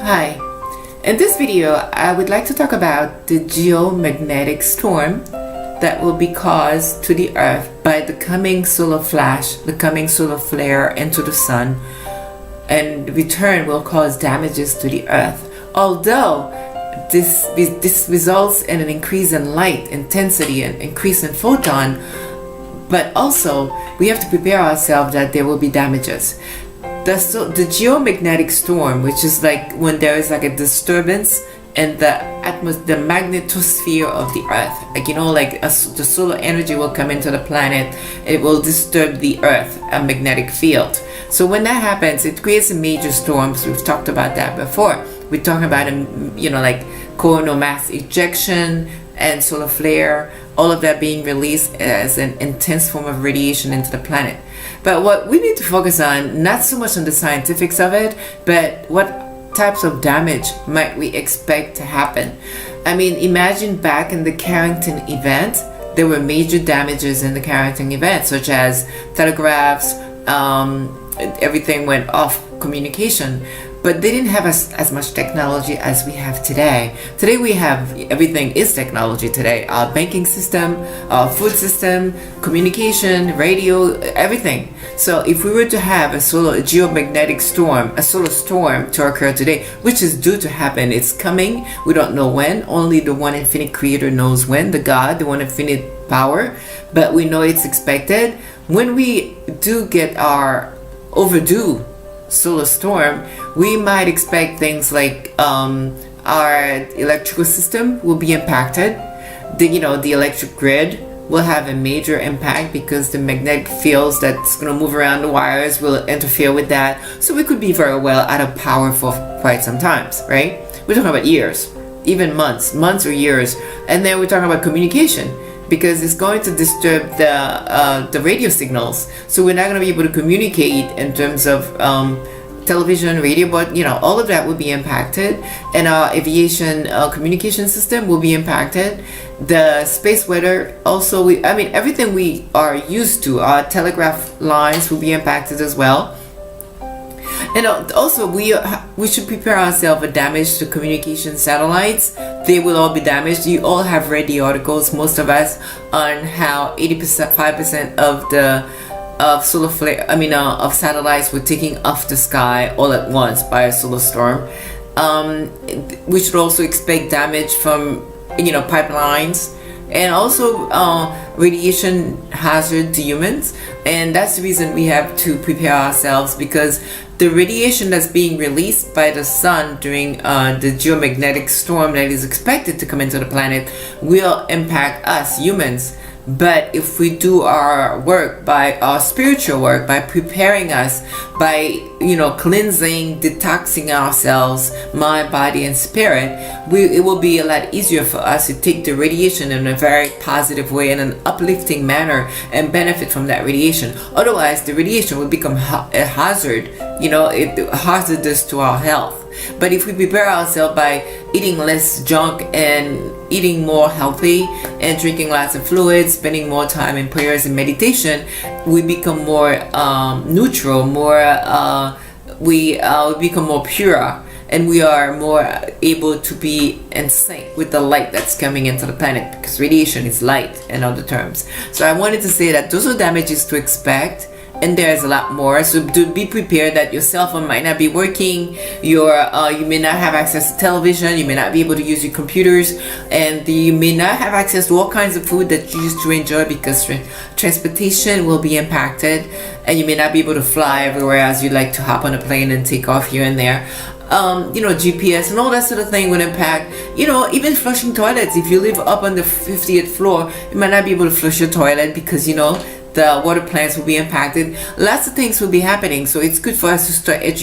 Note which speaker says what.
Speaker 1: Hi, in this video I would like to talk about the geomagnetic storm that will be caused to the earth by the coming solar flash, the coming solar flare into the sun, and in return will cause damages to the earth. Although this results in an increase in light intensity and increase in photon, but also we have to prepare ourselves that there will be damages. The geomagnetic storm, which is like when there is like a disturbance in the magnetosphere of the earth, the solar energy will come into the planet, it will disturb the earth, a magnetic field. So when that happens, it creates a major storms. We've talked about that before. We talk about like coronal mass ejection and solar flare, all of that being released as an intense form of radiation into the planet. But what we need to focus on, not so much on the scientifics of it, but what types of damage might we expect to happen. I mean, imagine back in the Carrington event, there were major damages in the Carrington event, such as telegraphs, everything went off communication. But they didn't have as much technology as we have today. Today we have, everything is technology today. Our banking system, our food system, communication, radio, everything. So if we were to have a geomagnetic storm, a solar storm to occur today, which is due to happen, it's coming, we don't know when, only the one infinite creator knows when, the God, the one infinite power, but we know it's expected. When we do get our overdue solar storm, we might expect things like our electrical system will be impacted. The electric grid will have a major impact because the magnetic fields that's going to move around the wires will interfere with that. So we could be very well out of power for quite some times, right? We're talking about years, even months or years. And then we're talking about communication, because it's going to disturb the radio signals. So we're not going to be able to communicate in terms of television, radio, but all of that will be impacted. And our aviation communication system will be impacted. The space weather also, everything we are used to, our telegraph lines will be impacted as well. And also we should prepare ourselves for damage to communication satellites. They will all be damaged. You all have read the articles, most of us, on how 5% of solar flare, of satellites were taking off the sky all at once by a solar storm. We should also expect damage from pipelines, and also radiation hazard to humans. And that's the reason we have to prepare ourselves, because the radiation that's being released by the sun during the geomagnetic storm that is expected to come into the planet will impact us humans. But if we do our work, by our spiritual work, by preparing us, by cleansing, detoxing ourselves, mind, body, and spirit, it will be a lot easier for us to take the radiation in a very positive way, in an uplifting manner, and benefit from that radiation. Otherwise, the radiation will become a hazard, hazardous to our health. But if we prepare ourselves by eating less junk and eating more healthy and drinking lots of fluids, spending more time in prayers and meditation, we become more neutral, we become more pure, and we are more able to be in sync with the light that's coming into the planet, because radiation is light in other terms. So I wanted to say that those are damages to expect. And there's a lot more, so do be prepared that your cell phone might not be working, you may not have access to television, you may not be able to use your computers, and you may not have access to all kinds of food that you used to enjoy, because transportation will be impacted, and you may not be able to fly everywhere as you'd like to hop on a plane and take off here and there. GPS and all that sort of thing would impact, even flushing toilets. If you live up on the 50th floor, you might not be able to flush your toilet because the water plants will be impacted. Lots of things will be happening, so it's good for us to start educating